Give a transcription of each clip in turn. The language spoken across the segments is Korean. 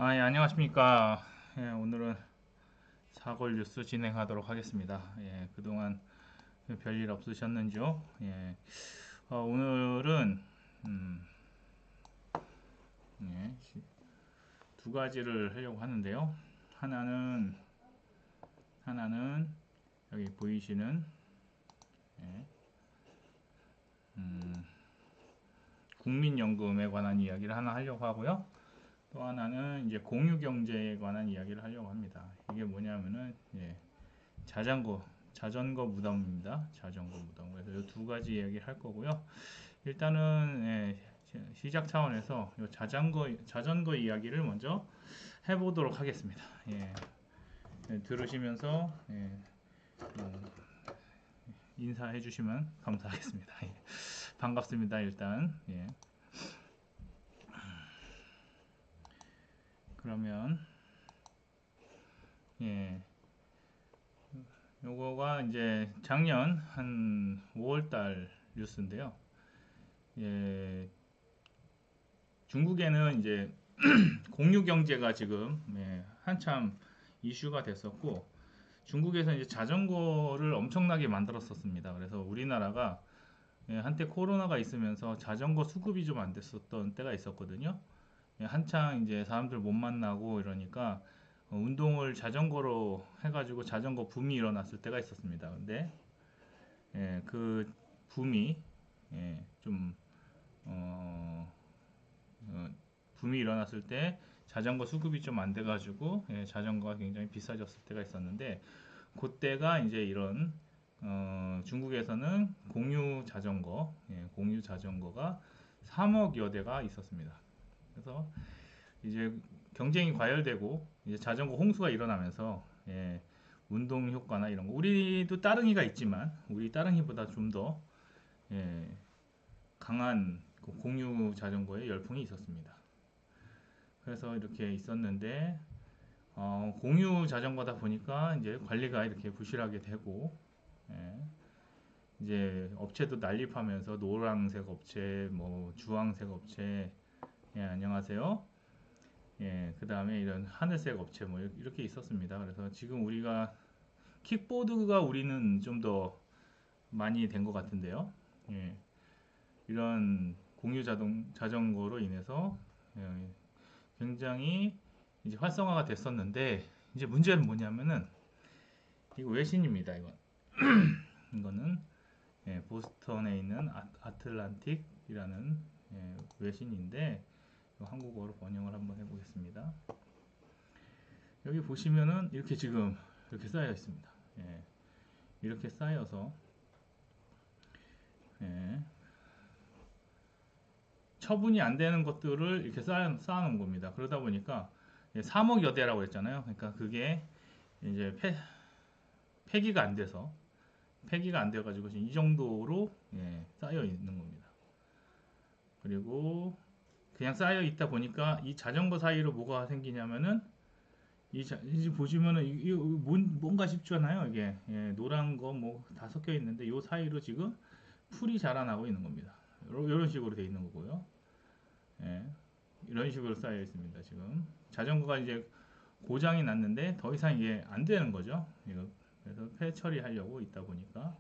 예, 안녕하십니까. 예, 오늘은 사골 뉴스 진행하도록 하겠습니다. 예, 그동안 별일 없으셨는지요? 예, 오늘은 음, 예, 두 가지를 하려고 하는데요. 하나는 하나는 여기 보이시는 예, 국민연금에 관한 이야기를 하나 하려고 하고요. 또 하나는 이제 공유경제에 관한 이야기를 하려고 합니다. 이게 뭐냐면은 자전거 무덤입니다. 자전거 무덤. 그래서 이 두 가지 이야기를 할 거고요. 일단은 시작 차원에서 이 자전거 이야기를 먼저 해보도록 하겠습니다. 들으시면서 인사해 주시면 감사하겠습니다. 반갑습니다. 일단 그러면 예, 요거가 이제 작년 한 5월달 뉴스인데요. 예, 중국에는 이제 공유 경제가 지금 한참 이슈가 됐었고 중국에서 이제 자전거를 엄청나게 만들었었습니다. 그래서 우리나라가 한때 코로나가 있으면서 자전거 수급이 좀 안 됐었던 때가 있었거든요. 한창 이제 사람들 못 만나고 이러니까 운동을 자전거로 해가지고 자전거 붐이 일어났을 때가 있었습니다. 근데 그 붐이 좀 어, 어, 붐이 일어났을 때 자전거 수급이 좀 안 돼가지고 자전거가 굉장히 비싸졌을 때가 있었는데 그때가 이제 이런 중국에서는 공유 자전거가 3억여 대가 있었습니다. 그래서 이제 경쟁이 과열되고 이제 자전거 홍수가 일어나면서 운동 효과나 이런 거 우리도 따릉이가 있지만 우리 따릉이보다 좀 더 강한 그 공유 자전거에 열풍이 있었습니다. 그래서 이렇게 있었는데 공유 자전거다 보니까 이제 관리가 이렇게 부실하게 되고 예, 이제 업체도 난립하면서 노란색 업체, 뭐 주황색 업체, 안녕하세요. 그 다음에 이런 하늘색 업체 뭐 이렇게 있었습니다. 그래서 지금 우리가 킥보드가 우리는 좀 더 많이 된 것 같은데요. 예, 이런 자전거로 인해서 예, 굉장히 이제 활성화가 됐었는데 이제 문제는 뭐냐면은 이거 외신입니다. 이거는 보스턴에 있는 아틀란틱이라는 외신인데 한국어로 번역을 한번 해보겠습니다. 여기 보시면은 이렇게 지금 이렇게 쌓여 있습니다. 이렇게 쌓여서 예, 처분이 안 되는 것들을 이렇게 쌓아놓은 겁니다. 그러다 보니까 3억 여대라고 했잖아요. 그러니까 그게 이제 폐기가 안 돼서 폐기가 안 돼가지고 이 정도로 쌓여 있는 겁니다. 그리고 그냥 쌓여 있다 보니까 이 자전거 사이로 뭐가 생기냐면은 이제 보시면은 이게 뭔가 싶잖아요. 이게 노란 거 뭐 다 섞여 있는데 이 사이로 지금 풀이 자라나고 있는 겁니다. 이런 식으로 돼 있는 거고요. 예, 이런 식으로 쌓여 있습니다. 지금 자전거가 이제 고장이 났는데 더 이상 이게 안 되는 거죠. 이거 그래서 폐 처리하려고 있다 보니까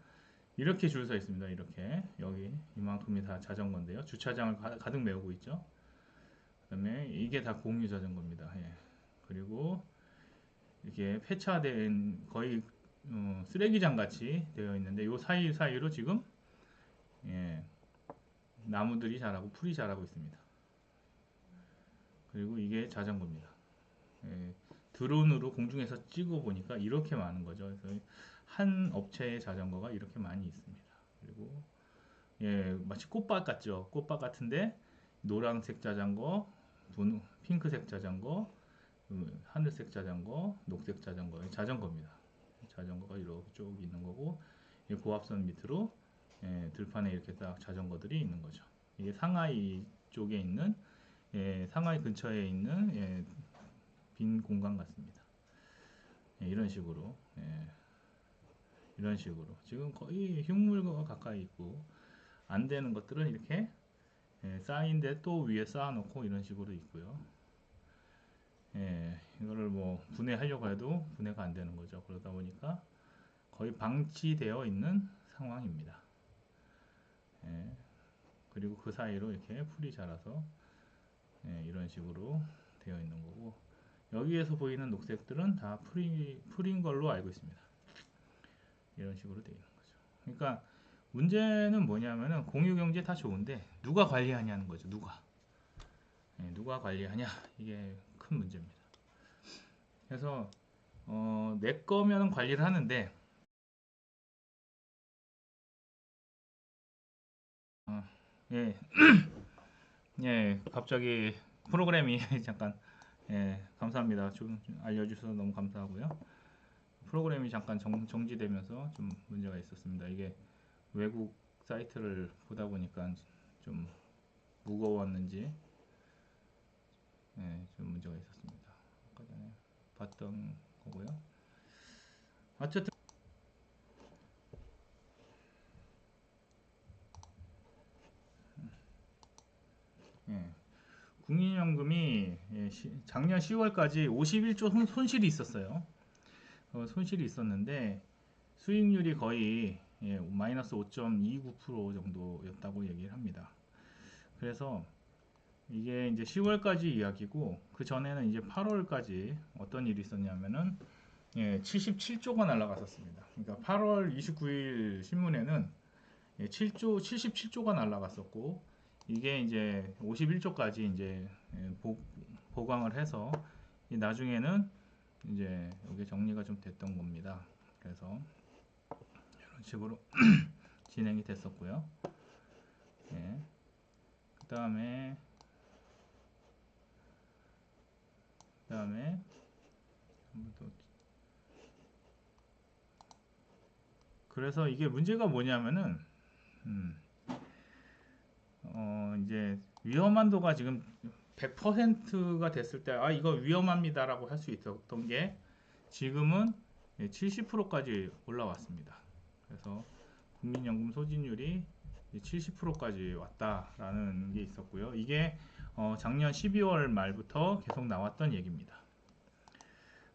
이렇게 줄 서 있습니다. 이렇게 여기 이만큼이 다 자전거인데요. 주차장을 가득 메우고 있죠. 그다음에 이게 다 공유 자전거입니다. 그리고 이렇게 폐차된 거의 쓰레기장 같이 되어 있는데 요 사이로 지금 예, 나무들이 자라고 풀이 자라고 있습니다. 그리고 이게 자전거입니다. 드론으로 공중에서 찍어 보니까 이렇게 많은 거죠. 그래서 한 업체의 자전거가 이렇게 많이 있습니다. 그리고 마치 꽃밭 같죠. 꽃밭 같은데 노란색 자전거, 핑크색 자전거, 하늘색 자전거, 녹색 자전거, 자전거입니다. 자전거가 이렇게 쭉 있는 거고 고압선 밑으로 들판에 이렇게 딱 자전거들이 있는 거죠. 이게 상하이 쪽에 있는 상하이 근처에 있는 빈 공간 같습니다. 이런 식으로 지금 거의 흉물과 가까이 있고 안 되는 것들은 이렇게 쌓인데 또 위에 쌓아놓고 이런 식으로 있고요. 이거를 뭐 분해하려고 해도 분해가 안 되는 거죠. 그러다 보니까 거의 방치되어 있는 상황입니다. 예, 그리고 그 사이로 이렇게 풀이 자라서 이런 식으로 되어 있는 거고, 여기에서 보이는 녹색들은 다 풀인 걸로 알고 있습니다. 이런 식으로 되어 있는 거죠. 그러니까 문제는 뭐냐면은 공유경제 다 좋은데 누가 관리하냐는 거죠. 누가 관리하냐, 이게 큰 문제입니다. 그래서 내 거면 관리를 하는데 예, 갑자기 프로그램이 잠깐, 감사합니다. 좀 알려주셔서 너무 감사하고요. 프로그램이 잠깐 정지되면서 좀 문제가 있었습니다. 이게 외국 사이트를 보다 보니까 좀 무거웠는지 좀 문제가 있었습니다. 아까 전에 봤던 거고요. 어쨌든 예, 국민연금이 작년 10월까지 51조 손실이 있었어요. 손실이 있었는데 수익률이 거의 마이너스 5.29% 정도였다고 얘기를 합니다. 그래서 이게 이제 10월까지 이야기고, 그 전에는 이제 8월까지 어떤 일이 있었냐면은 77조가 날라갔었습니다. 그러니까 8월 29일 신문에는 77조가 날라갔었고, 이게 이제 51조까지 이제 보강을 해서 나중에는 이제 이게 정리가 좀 됐던 겁니다. 그래서 이런 식으로 진행이 됐었고요. 그다음에 그래서 이게 문제가 뭐냐면은 이제 위험한도가 지금 100%가 됐을 때 이거 위험합니다라고 할 수 있었던 게 지금은 70%까지 올라왔습니다. 그래서 국민연금 소진율이 70%까지 왔다라는 게 있었고요. 이게 작년 12월 말부터 계속 나왔던 얘기입니다.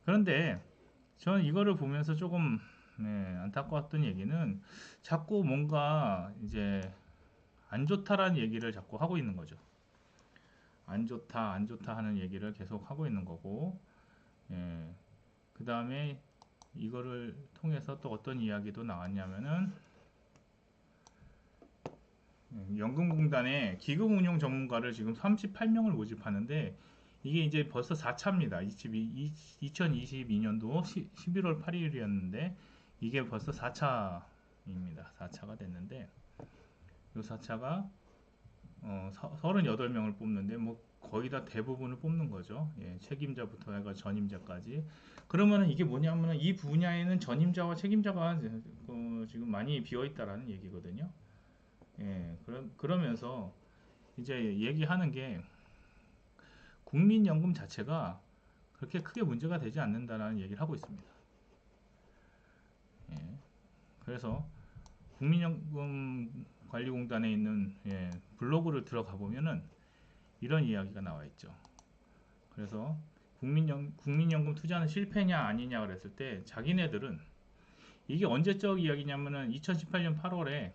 그런데 저는 이거를 보면서 조금 안타까웠던 얘기는, 자꾸 뭔가 이제 안 좋다라는 얘기를 자꾸 하고 있는 거죠. 안 좋다, 안 좋다 하는 얘기를 계속 하고 있는 거고, 그 다음에 이거를 통해서 또 어떤 이야기도 나왔냐면은, 연금공단에 기금운용 전문가를 지금 38명을 모집하는데, 이게 이제 벌써 4차입니다. 2022년도 11월 8일이었는데 이게 벌써 4차입니다. 4차가 됐는데, 이 4차가 38명을 뽑는데 뭐 거의 다 대부분을 뽑는 거죠. 책임자부터 해가 전임자까지. 그러면은 이게 뭐냐면은 이 분야에는 전임자와 책임자가 지금 많이 비어 있다라는 얘기거든요. 그러면서 이제 얘기하는 게, 국민연금 자체가 그렇게 크게 문제가 되지 않는다라는 얘기를 하고 있습니다. 그래서 국민연금관리공단에 있는 블로그를 들어가 보면은 이런 이야기가 나와 있죠. 그래서 국민연금 투자는 실패냐 아니냐 그랬을 때, 자기네들은 이게 언제적 이야기냐면은 2018년 8월에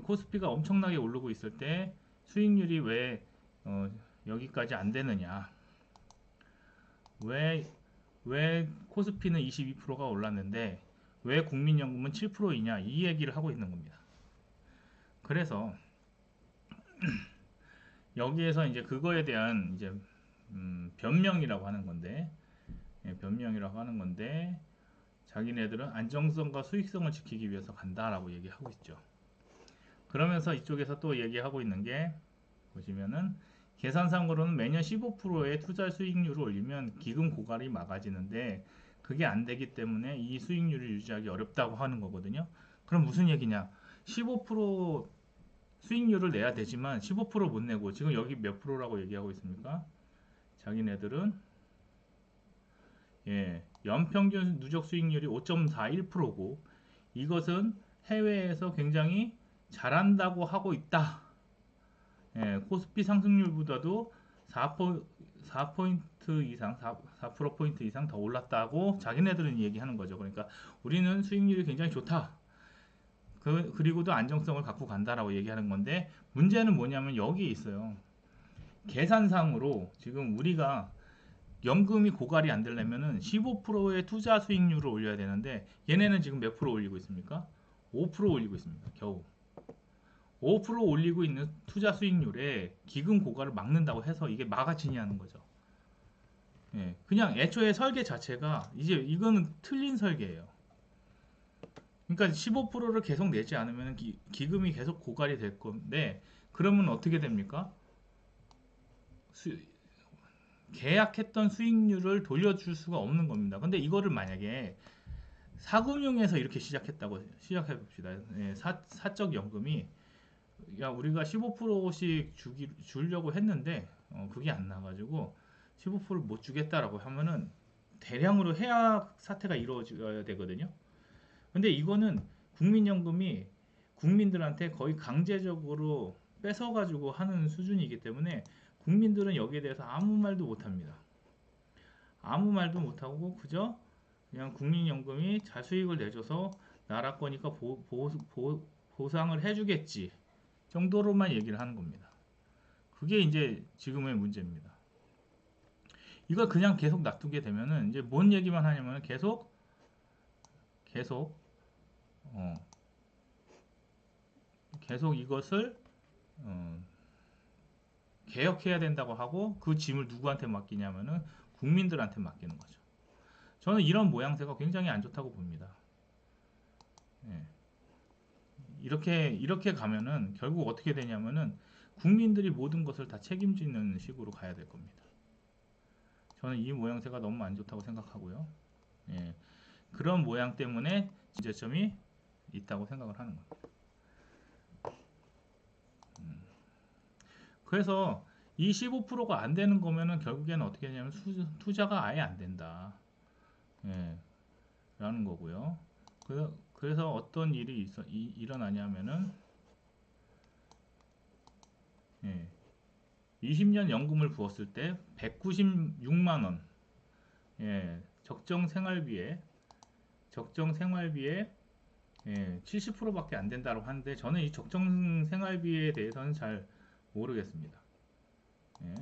코스피가 엄청나게 오르고 있을 때 수익률이 왜 여기까지 안 되느냐, 왜 코스피는 22%가 올랐는데 왜 국민연금은 7%이냐, 이 얘기를 하고 있는 겁니다. 그래서 여기에서 이제 그거에 대한 이제 변명이라고 하는 건데, 자기네들은 안정성과 수익성을 지키기 위해서 간다라고 얘기하고 있죠. 그러면서 이쪽에서 또 얘기하고 있는 게, 보시면은 계산상으로는 매년 15%의 투자 수익률을 올리면 기금 고갈이 막아지는데 그게 안 되기 때문에 이 수익률을 유지하기 어렵다고 하는 거거든요. 그럼 무슨 얘기냐? 15% 수익률을 내야 되지만 15%못 내고, 지금 여기 몇 프로라고 얘기하고 있습니까? 자기네들은 연평균 누적 수익률이 5.41%고 이것은 해외에서 굉장히 잘한다고 하고 있다. 코스피 상승률보다도 4포인트 이상, 4% 이상 더 올랐다고 자기네들은 얘기하는 거죠. 그러니까 우리는 수익률이 굉장히 좋다. 그리고도 안정성을 갖고 간다라고 얘기하는 건데, 문제는 뭐냐면 여기 있어요. 계산상으로 지금 우리가 연금이 고갈이 안 되려면은 15%의 투자 수익률을 올려야 되는데, 얘네는 지금 몇 프로 올리고 있습니까? 5% 올리고 있습니다. 겨우 5% 올리고 있는 투자 수익률에 기금 고갈을 막는다고 해서 이게 막아지냐는 거죠. 예, 그냥 애초에 설계 자체가 이제 이거는 틀린 설계예요. 그러니까 15%를 계속 내지 않으면 기금이 계속 고갈이 될 건데, 그러면 어떻게 됩니까? 계약했던 수익률을 돌려줄 수가 없는 겁니다. 근데 이거를 만약에 사금융에서 이렇게 시작해 봅시다. 예, 사적 연금이, 야, 우리가 15%씩 주려고 했는데 그게 안 나가지고 15%를 못 주겠다라고 하면은 대량으로 해약 사태가 이루어져야 되거든요. 근데 이거는 국민연금이 국민들한테 거의 강제적으로 뺏어가지고 하는 수준이기 때문에 국민들은 여기에 대해서 아무 말도 못합니다. 아무 말도 못하고 그저 그냥 국민연금이 자수익을 내줘서 나라 거니까 보상을 해주겠지 정도로만 얘기를 하는 겁니다. 그게 이제 지금의 문제입니다. 이걸 그냥 계속 놔두게 되면은 이제 뭔 얘기만 하냐면 계속 어, 계속 이것을 개혁해야 된다고 하고, 그 짐을 누구한테 맡기냐면은 국민들한테 맡기는 거죠. 저는 이런 모양새가 굉장히 안 좋다고 봅니다. 예. 이렇게 가면은 결국 어떻게 되냐면은 국민들이 모든 것을 다 책임지는 식으로 가야 될 겁니다. 저는 이 모양새가 너무 안 좋다고 생각하고요. 예. 그런 모양 때문에 문제점이 있다고 생각을 하는 겁니다. 그래서 이 15%가 안 되는 거면은 결국에는 어떻게 되냐면 투자가 아예 안 된다. 예. 라는 거고요. 그래서 어떤 일이 일어나냐면은, 예. 20년 연금을 부었을 때 196만 원, 예, 적정 생활비에 예, 70%밖에 안 된다고 하는데, 저는 이 적정 생활비에 대해서는 잘 모르겠습니다. 예,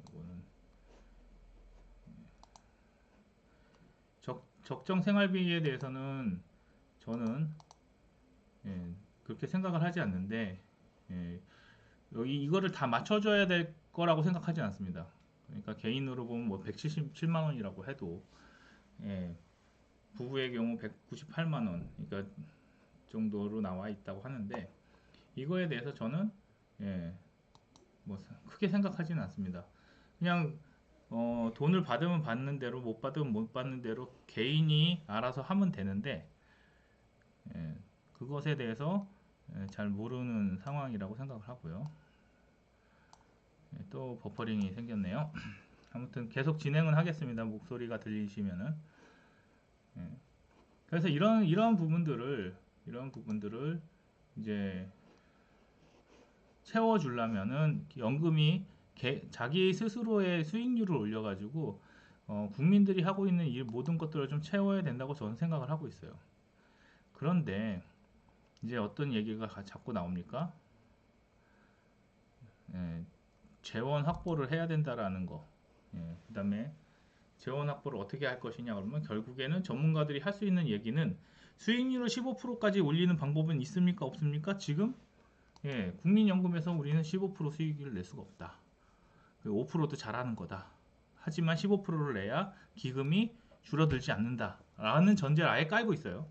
이거는 적정 생활비에 대해서는 저는 예, 그렇게 생각을 하지 않는데, 예, 여기 이거를 다 맞춰줘야 될 거라고 생각하지 않습니다. 그러니까 개인으로 보면 뭐 177만 원이라고 해도, 예, 부부의 경우 198만 원, 그러니까 정도로 나와 있다고 하는데, 이거에 대해서 저는 예, 뭐 크게 생각하지는 않습니다. 그냥 돈을 받으면 받는 대로, 못 받으면 못 받는 대로 개인이 알아서 하면 되는데, 예, 그것에 대해서 잘 모르는 상황이라고 생각을 하고요. 예, 또 버퍼링이 생겼네요. 아무튼 계속 진행은 하겠습니다. 목소리가 들리시면은. 예. 그래서 이런 부분들을 이제 채워주려면은 연금이 자기 스스로의 수익률을 올려가지고 국민들이 하고 있는 일 모든 것들을 좀 채워야 된다고 저는 생각을 하고 있어요. 그런데 이제 어떤 얘기가 자꾸 나옵니까? 예, 재원 확보를 해야 된다라는 거. 예, 그 다음에 재원 확보를 어떻게 할 것이냐 그러면, 결국에는 전문가들이 할 수 있는 얘기는 수익률을 15%까지 올리는 방법은 있습니까? 없습니까? 지금 예, 국민연금에서 우리는 15% 수익을 낼 수가 없다. 5%도 잘하는 거다. 하지만 15%를 내야 기금이 줄어들지 않는다 라는 전제를 아예 깔고 있어요.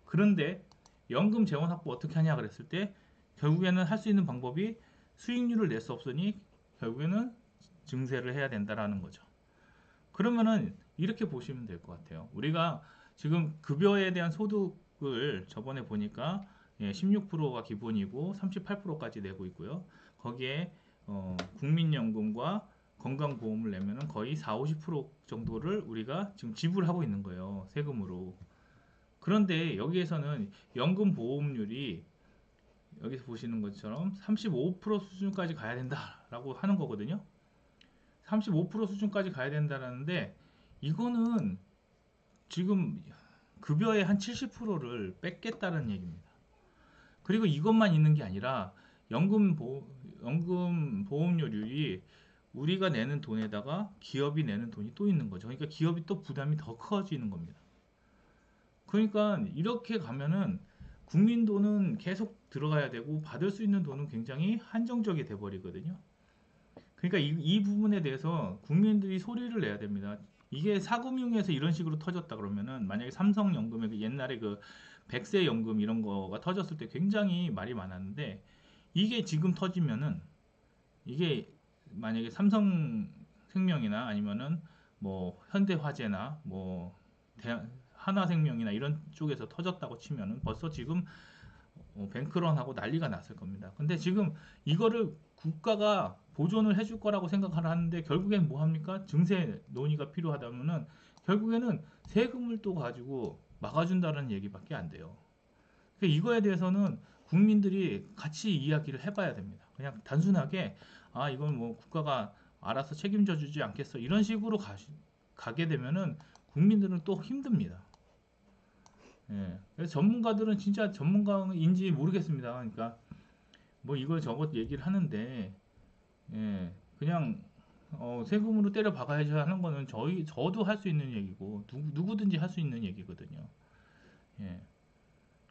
그런데 연금 재원 확보 어떻게 하냐 그랬을 때, 결국에는 할 수 있는 방법이 수익률을 낼 수 없으니 결국에는 증세를 해야 된다라는 거죠. 그러면은 이렇게 보시면 될 것 같아요. 우리가 지금 급여에 대한 소득을 저번에 보니까 16%가 기본이고 38%까지 내고 있고요. 거기에 국민연금과 건강보험을 내면은 거의 4, 50% 정도를 우리가 지금 지불하고 있는 거예요. 세금으로. 그런데 여기에서는 연금 보험률이 여기서 보시는 것처럼 35% 수준까지 가야 된다라고 하는 거거든요. 35% 수준까지 가야 된다라는데 이거는 지금 급여의 한 70%를 뺏겠다는 얘기입니다. 그리고 이것만 있는 게 아니라 연금 보험료율이 우리가 내는 돈에다가 기업이 내는 돈이 또 있는 거죠. 그러니까 기업이 또 부담이 더 커지는 겁니다. 그러니까 이렇게 가면은 국민 돈은 계속 들어가야 되고 받을 수 있는 돈은 굉장히 한정적이 돼 버리거든요. 그러니까 이 부분에 대해서 국민들이 소리를 내야 됩니다. 이게 사금융에서 이런 식으로 터졌다 그러면은 만약에 삼성연금의 그 옛날에 그 백세 연금 이런 거가 터졌을 때 굉장히 말이 많았는데 이게 지금 터지면은 이게 만약에 삼성생명이나 아니면은 뭐 현대화재나 뭐 하나생명이나 이런 쪽에서 터졌다고 치면은 벌써 지금 뱅크런하고 난리가 났을 겁니다. 근데 지금 이거를 국가가 보존을 해줄 거라고 생각을 하는데 결국엔 뭐 합니까? 증세 논의가 필요하다면은 결국에는 세금을 또 가지고 막아준다는 얘기밖에 안 돼요. 그러니까 이거에 대해서는 국민들이 같이 이야기를 해봐야 됩니다. 그냥 단순하게 아 이건 뭐 국가가 알아서 책임져 주지 않겠어 이런 식으로 가게 되면은 국민들은 또 힘듭니다. 예. 그래서 전문가들은 진짜 전문가인지 모르겠습니다. 그러니까 뭐 이거 저것 얘기를 하는데 예. 그냥 세금으로 때려 박아야지 하는 거는 저도 할 수 있는 얘기고 누구든지 할 수 있는 얘기거든요. 예.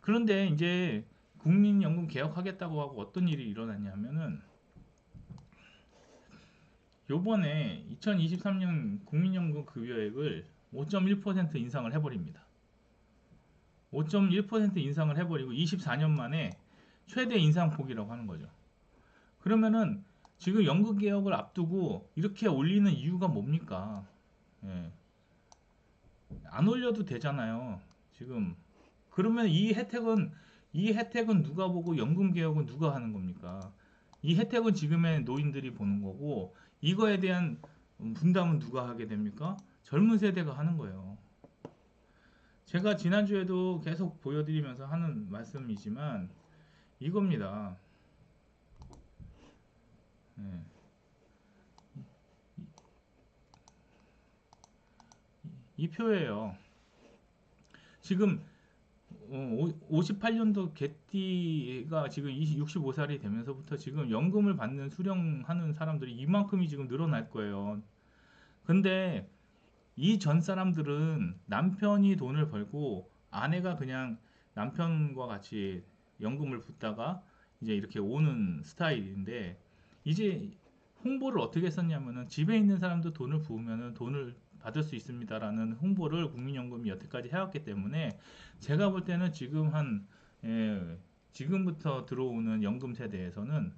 그런데 이제 국민연금 개혁하겠다고 하고 어떤 일이 일어났냐면은 요번에 2023년 국민연금 급여액을 5.1% 인상을 해버립니다. 5.1% 인상을 해버리고 24년 만에 최대 인상폭이라고 하는 거죠. 그러면은 지금 연금 개혁을 앞두고 이렇게 올리는 이유가 뭡니까? 예. 안 올려도 되잖아요. 지금 그러면 이 혜택은 누가 보고 연금 개혁은 누가 하는 겁니까? 이 혜택은 지금의 노인들이 보는 거고 이거에 대한 분담은 누가 하게 됩니까? 젊은 세대가 하는 거예요. 제가 지난주에도 계속 보여드리면서 하는 말씀이지만 이겁니다. 예. 이 표예요. 지금 58년도 개띠가 지금 65살이 되면서부터 지금 연금을 받는 수령하는 사람들이 이만큼이 지금 늘어날 거예요. 근데 이 전 사람들은 남편이 돈을 벌고 아내가 그냥 남편과 같이 연금을 붓다가 이제 이렇게 오는 스타일인데 이제 홍보를 어떻게 썼냐면은 집에 있는 사람도 돈을 부으면은 돈을 받을 수 있습니다라는 홍보를 국민연금이 여태까지 해왔기 때문에 제가 볼 때는 지금 지금부터 들어오는 연금 세대에서는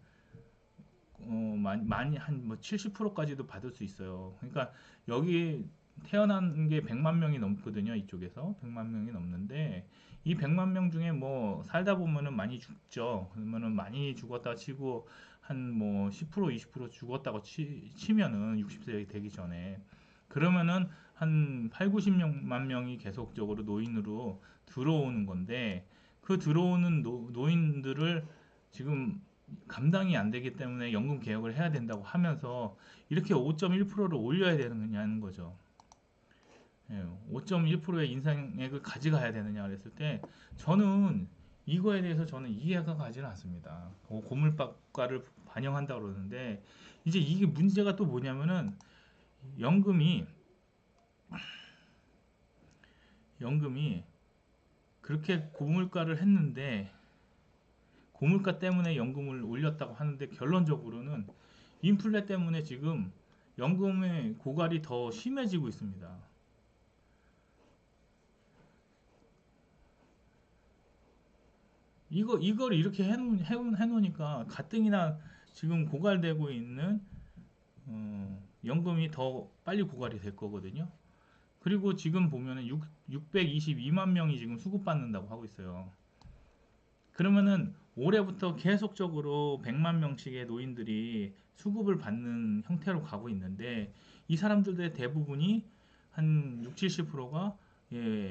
많이 한 뭐 70%까지도 받을 수 있어요. 그러니까 여기 태어난 게 100만 명이 넘거든요. 이쪽에서 100만 명이 넘는데 이 100만 명 중에 뭐 살다 보면은 많이 죽죠. 그러면은 많이 죽었다 치고 한 뭐 10% 20% 죽었다고 치면은 60세 되기 전에 그러면은 한 8, 90만 명이 계속적으로 노인으로 들어오는 건데 그 들어오는 노인들을 지금 감당이 안 되기 때문에 연금 개혁을 해야 된다고 하면서 이렇게 5.1%를 올려야 되느냐는 거죠. 예, 5.1%의 인상액을 가져가야 되느냐 그랬을 때 저는 이거에 대해서 저는 이해가 가지는 않습니다. 고물가를 반영한다 그러는데 이제 이게 문제가 또 뭐냐면은 연금이 연금이 그렇게 고물가를 했는데 고물가 때문에 연금을 올렸다고 하는데 결론적으로는 인플레 때문에 지금 연금의 고갈이 더 심해지고 있습니다. 이걸 이렇게 해놓으니까 가뜩이나 지금 고갈되고 있는 연금이 더 빨리 고갈이 될 거거든요. 그리고 지금 보면은 622만 명이 지금 수급받는다고 하고 있어요. 그러면은 올해부터 계속적으로 100만 명씩의 노인들이 수급을 받는 형태로 가고 있는데 이 사람들의 대부분이 한 6, 70%가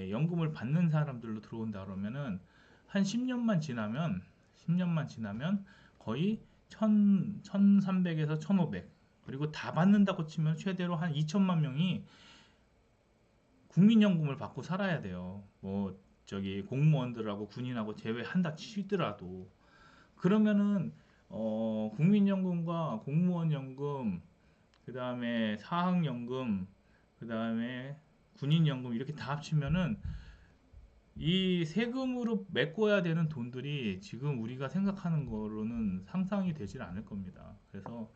연금을 받는 사람들로 들어온다 그러면은 한 10년만 지나면 10년만 지나면 거의 1300에서 1500, 그리고 다 받는다고 치면 최대로 한 2천만 명이 국민연금을 받고 살아야 돼요. 뭐 저기 공무원들하고 군인하고 제외한다 치더라도. 그러면은 국민연금과 공무원연금, 그 다음에 사학연금, 그 다음에 군인연금 이렇게 다 합치면은 이 세금으로 메꿔야 되는 돈들이 지금 우리가 생각하는 거로는 상상이 되질 않을 겁니다. 그래서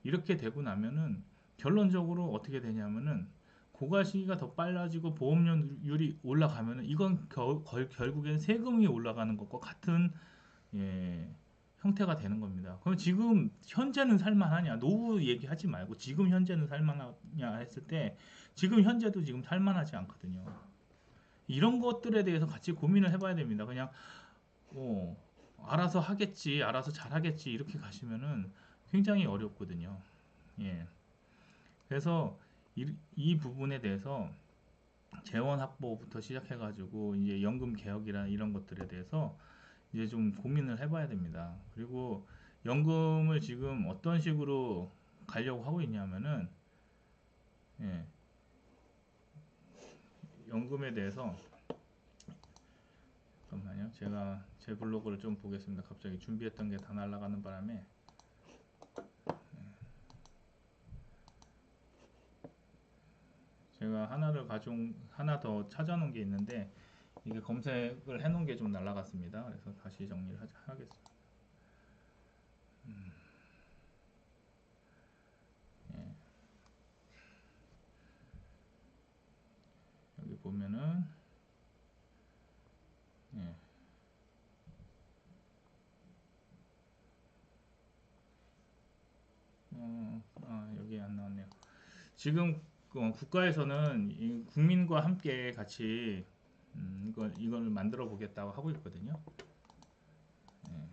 이렇게 되고 나면은 결론적으로 어떻게 되냐면은 고가 시기가 더 빨라지고 보험료율이 올라가면은 이건 결국엔 세금이 올라가는 것과 같은, 예, 형태가 되는 겁니다. 그럼 지금 현재는 살만하냐? 노후 얘기하지 말고 지금 현재는 살만하냐 했을 때 지금 현재도 지금 살만하지 않거든요. 이런 것들에 대해서 같이 고민을 해봐야 됩니다. 그냥 어, 알아서 하겠지, 알아서 잘하겠지 이렇게 가시면은 굉장히 어렵거든요. 예. 그래서 이 부분에 대해서 재원 확보부터 시작해가지고 이제 연금 개혁이나 이런 것들에 대해서 이제 좀 고민을 해봐야 됩니다. 그리고 연금을 지금 어떤 식으로 가려고 하고 있냐면은, 예, 연금에 대해서 잠깐만요. 제가 제 블로그를 좀 보겠습니다. 갑자기 준비했던 게 다 날아가는 바람에. 제가 하나 더 찾아놓은 게 있는데 이게 검색을 해놓은 게 좀 날아갔습니다. 그래서 다시 정리를 하겠습니다. 예, 여기 보면은, 예, 여기 안 나왔네요. 지금 국가에서는 이 국민과 함께 같이 이걸 만들어 보겠다고 하고 있거든요. 예,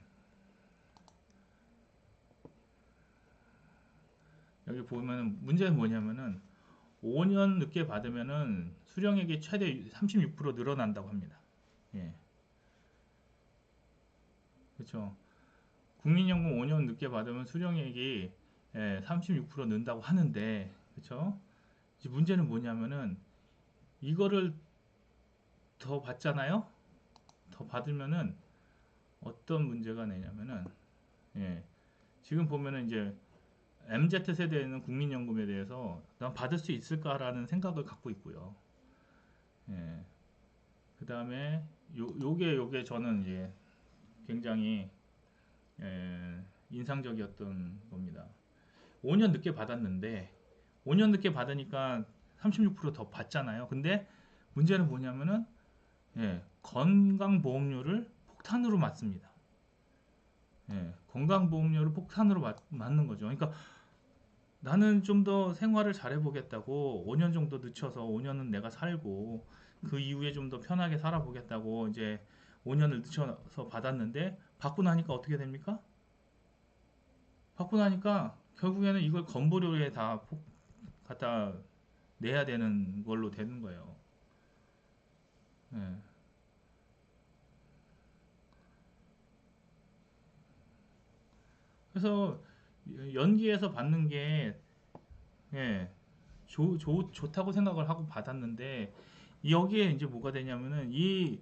여기 보면은 문제는 뭐냐면은 5년 늦게 받으면은 수령액이 최대 36% 늘어난다고 합니다. 예, 그렇죠. 국민연금 5년 늦게 받으면 수령액이, 예, 36% 는다고 하는데, 그렇죠. 이제 문제는 뭐냐면은 이거를 더 받잖아요. 더 받으면은 어떤 문제가 내냐면은, 예, 지금 보면은 이제 MZ 세대는 국민연금에 대해서 난 받을 수 있을까라는 생각을 갖고 있고요. 예, 그 다음에 요게 저는 이제 굉장히, 인상적이었던 겁니다. 5년 늦게 받았는데 5년 늦게 받으니까 36%더 받잖아요. 근데 문제는 뭐냐면은, 예, 건강보험료를 폭탄으로 맞습니다. 예, 건강보험료를 폭탄으로 맞는 거죠. 그러니까 나는 좀 더 생활을 잘해보겠다고 5년 정도 늦춰서 5년은 내가 살고 그 이후에 좀 더 편하게 살아보겠다고 이제 5년을 늦춰서 받았는데 받고 나니까 어떻게 됩니까? 받고 나니까 결국에는 이걸 건보료에 다 갖다 내야 되는 걸로 되는 거예요. 예. 그래서 연기해서 받는 게, 예, 좋다고 생각을 하고 받았는데 여기에 이제 뭐가 되냐면은 이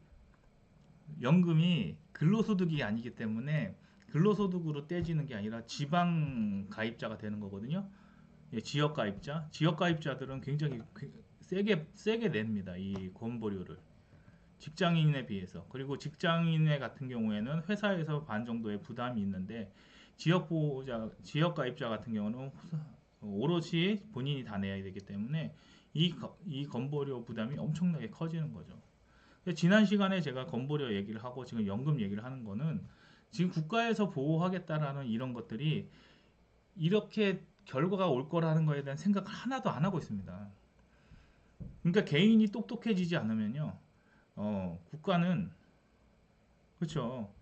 연금이 근로소득이 아니기 때문에 근로소득으로 떼지는 게 아니라 지방 가입자가 되는 거거든요. 예, 지역 가입자. 지역 가입자들은 굉장히 세게 냅니다. 이 건보료를. 직장인에 비해서. 그리고 직장인의 같은 경우에는 회사에서 반 정도의 부담이 있는데 지역 가입자 같은 경우는 오롯이 본인이 다 내야 되기 때문에 이 건보료 부담이 엄청나게 커지는 거죠. 지난 시간에 제가 건보료 얘기를 하고 지금 연금 얘기를 하는 거는 지금 국가에서 보호하겠다라는 이런 것들이 이렇게 결과가 올 거라는 거에 대한 생각을 하나도 안 하고 있습니다. 그러니까 개인이 똑똑해지지 않으면요, 국가는, 그렇죠.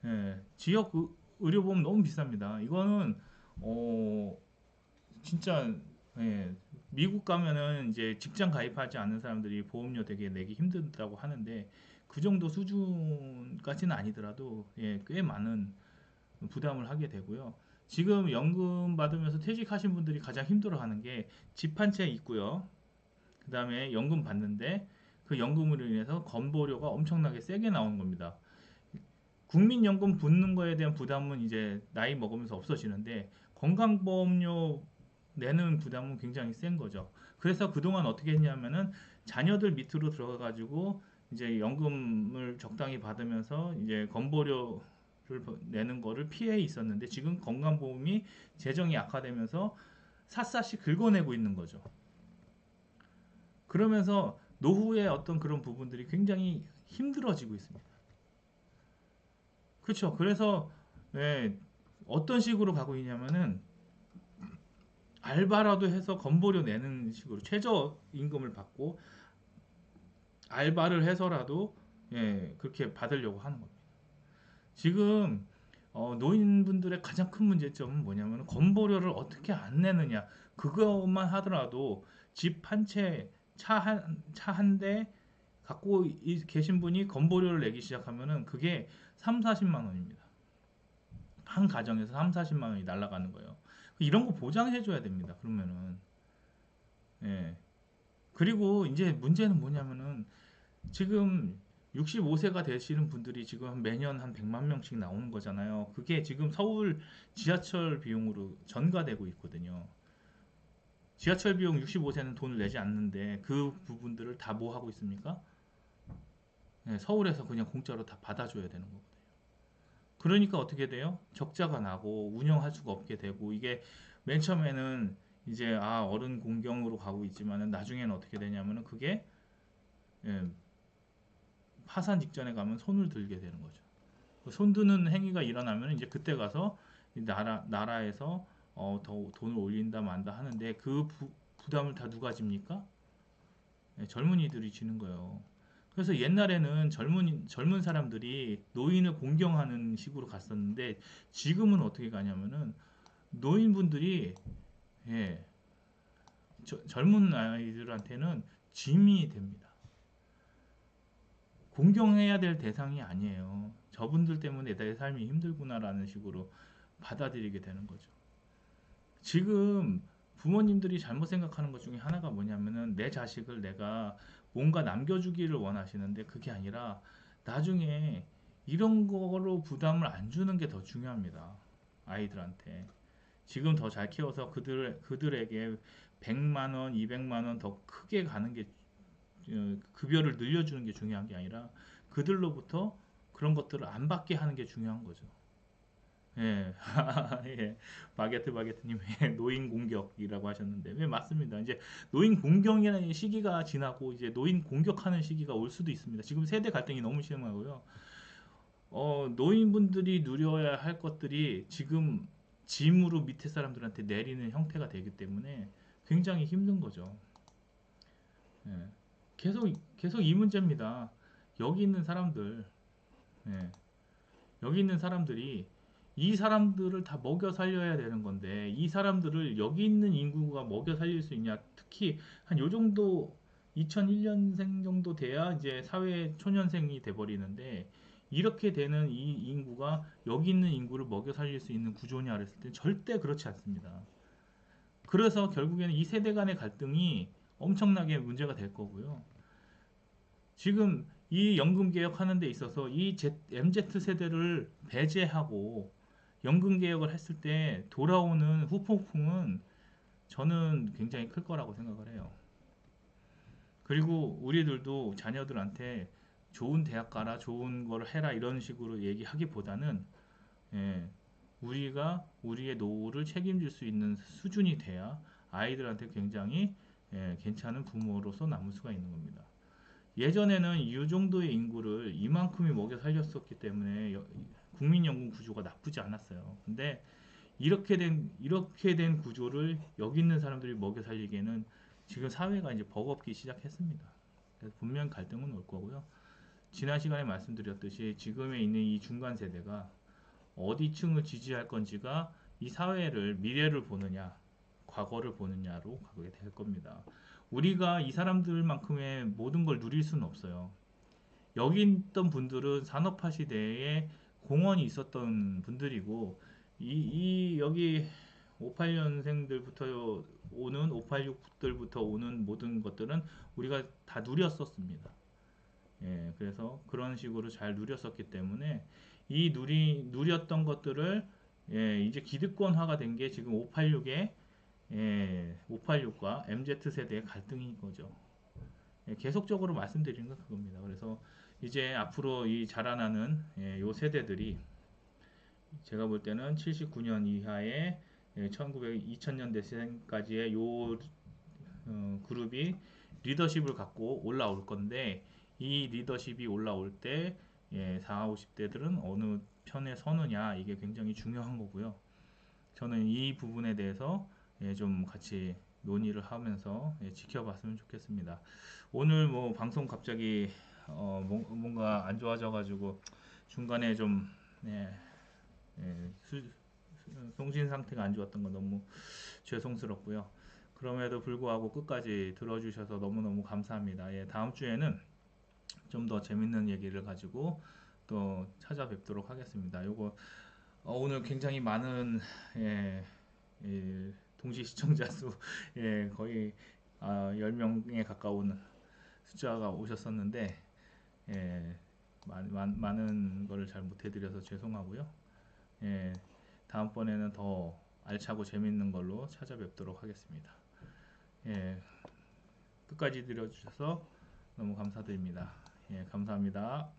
예, 지역 의료보험 너무 비쌉니다. 이거는 어, 진짜, 예, 미국 가면은 이제 직장 가입하지 않는 사람들이 보험료 되게 내기 힘들다고 하는데 그 정도 수준까지는 아니더라도 예, 꽤 많은 부담을 하게 되고요. 지금 연금 받으면서 퇴직하신 분들이 가장 힘들어하는 게 집 한 채 있고요. 그 다음에 연금 받는데 그 연금으로 인해서 건보료가 엄청나게 세게 나오는 겁니다. 국민연금 붙는 거에 대한 부담은 이제 나이 먹으면서 없어지는데 건강보험료 내는 부담은 굉장히 센 거죠. 그래서 그동안 어떻게 했냐면은 자녀들 밑으로 들어가 가지고 이제 연금을 적당히 받으면서 이제 건보료를 내는 거를 피해 있었는데 지금 건강보험이 재정이 악화되면서 샅샅이 긁어내고 있는 거죠. 그러면서 노후의 어떤 그런 부분들이 굉장히 힘들어지고 있습니다. 그렇죠. 그래서 예, 어떤 식으로 가고 있냐면은 알바라도 해서 건보료 내는 식으로 최저 임금을 받고 알바를 해서라도 예, 그렇게 받으려고 하는 겁니다. 지금 노인분들의 가장 큰 문제점은 뭐냐면 건보료를 어떻게 안 내느냐 그것만 하더라도 집 한 채, 차 한 대 갖고 계신 분이 건보료를 내기 시작하면은 그게 3, 40만 원입니다. 한 가정에서 3, 40만 원이 날아가는 거예요. 이런 거 보장해 줘야 됩니다. 그러면은 예. 그리고 이제 문제는 뭐냐면은 지금 65세가 되시는 분들이 지금 매년 한 100만 명씩 나오는 거잖아요. 그게 지금 서울 지하철 비용으로 전가되고 있거든요. 지하철 비용 65세는 돈을 내지 않는데 그 부분들을 다 뭐 하고 있습니까? 네, 서울에서 그냥 공짜로 다 받아줘야 되는 거거든요. 그러니까 어떻게 돼요? 적자가 나고 운영할 수가 없게 되고 이게 맨 처음에는 이제 어른 공경으로 가고 있지만은 나중에는 어떻게 되냐면은 그게 예, 파산 직전에 가면 손을 들게 되는 거죠. 손 드는 행위가 일어나면 이제 그때 가서 나라에서 더 돈을 올린다 만다 하는데 그 부담을 다 누가 집니까? 네, 젊은이들이 지는 거예요. 그래서 옛날에는 젊은 사람들이 노인을 공경하는 식으로 갔었는데 지금은 어떻게 가냐면은 노인분들이 예, 젊은 아이들한테는 짐이 됩니다. 공경해야 될 대상이 아니에요. 저분들 때문에 내 삶이 힘들구나라는 식으로 받아들이게 되는 거죠. 지금 부모님들이 잘못 생각하는 것 중에 하나가 뭐냐면은 내 자식을 내가 뭔가 남겨주기를 원하시는데 그게 아니라 나중에 이런 거로 부담을 안 주는 게 더 중요합니다. 아이들한테. 지금 더 잘 키워서 그들에게 100만 원, 200만 원 더 크게 가는 게 급여를 늘려주는 게 중요한 게 아니라 그들로부터 그런 것들을 안 받게 하는 게 중요한 거죠. 예, 예, 바게트님 노인 공격이라고 하셨는데, 네, 맞습니다. 이제 노인 공경이라는 시기가 지나고 이제 노인 공격하는 시기가 올 수도 있습니다. 지금 세대 갈등이 너무 심하고요. 노인분들이 누려야 할 것들이 지금 짐으로 밑에 사람들한테 내리는 형태가 되기 때문에 굉장히 힘든 거죠. 예, 계속 이 문제입니다. 여기 있는 사람들, 예, 여기 있는 사람들이 이 사람들을 다 먹여 살려야 되는 건데 이 사람들을 여기 있는 인구가 먹여 살릴 수 있냐? 특히 한 요 정도 2001년생 정도 돼야 이제 사회 초년생이 돼 버리는데 이렇게 되는 이 인구가 여기 있는 인구를 먹여 살릴 수 있는 구조냐 그랬을 때 절대 그렇지 않습니다. 그래서 결국에는 이 세대 간의 갈등이 엄청나게 문제가 될 거고요. 지금 이 연금 개혁하는 데 있어서 이 MZ 세대를 배제하고 연금 개혁을 했을 때 돌아오는 후폭풍은 저는 굉장히 클 거라고 생각을 해요. 그리고 우리들도 자녀들한테 좋은 대학 가라, 좋은 걸 해라 이런 식으로 얘기하기보다는 예, 우리가 우리의 노후를 책임질 수 있는 수준이 돼야 아이들한테 굉장히 괜찮은 부모로서 남을 수가 있는 겁니다. 예전에는 이 정도의 인구를 이만큼이 먹여 살렸었기 때문에 국민연금 구조가 나쁘지 않았어요. 근데 이렇게 된 구조를 여기 있는 사람들이 먹여 살리기에는 지금 사회가 이제 버겁기 시작했습니다. 그래서 분명 갈등은 올 거고요. 지난 시간에 말씀드렸듯이 지금에 있는 이 중간 세대가 어디 층을 지지할 건지가 이 사회를 미래를 보느냐 과거를 보느냐로 가게 될 겁니다. 우리가 이 사람들만큼의 모든 걸 누릴 수는 없어요. 여기 있던 분들은 산업화 시대에 공헌이 있었던 분들이고 여기 58년생들부터 오는 586들부터 오는 모든 것들은 우리가 다 누렸었습니다. 예, 그래서 그런 식으로 잘 누렸었기 때문에 이 누렸던 것들을 예, 이제 기득권화가 된 게 지금 586의 예, 586과 MZ 세대의 갈등인 거죠. 예, 계속적으로 말씀드리는 건 그겁니다. 그래서 이제 앞으로 이 자라나는 예, 요 세대들이 제가 볼 때는 79년 이하의 예, 1900, 2000년대생까지의 요 그룹이 리더십을 갖고 올라올 건데 이 리더십이 올라올 때 예, 40, 50대들은 어느 편에 서느냐 이게 굉장히 중요한 거고요. 저는 이 부분에 대해서 예, 좀 같이 논의를 하면서 예, 지켜봤으면 좋겠습니다. 오늘 뭐 방송 갑자기 뭔가 안 좋아져가지고 중간에 좀 예, 예, 송신 상태가 안 좋았던 거 너무 죄송스럽고요. 그럼에도 불구하고 끝까지 들어주셔서 너무너무 감사합니다. 예, 다음 주에는 좀 더 재밌는 얘기를 가지고 또 찾아뵙도록 하겠습니다. 요거 오늘 굉장히 많은 예, 예, 동시 시청자 수 예, 거의 10명에 가까운 숫자가 오셨었는데 예, 많은 거를 잘 못해드려서 죄송하고요. 예, 다음번에는 더 알차고 재밌는 걸로 찾아뵙도록 하겠습니다. 예, 끝까지 들어주셔서 너무 감사드립니다. 예, 감사합니다.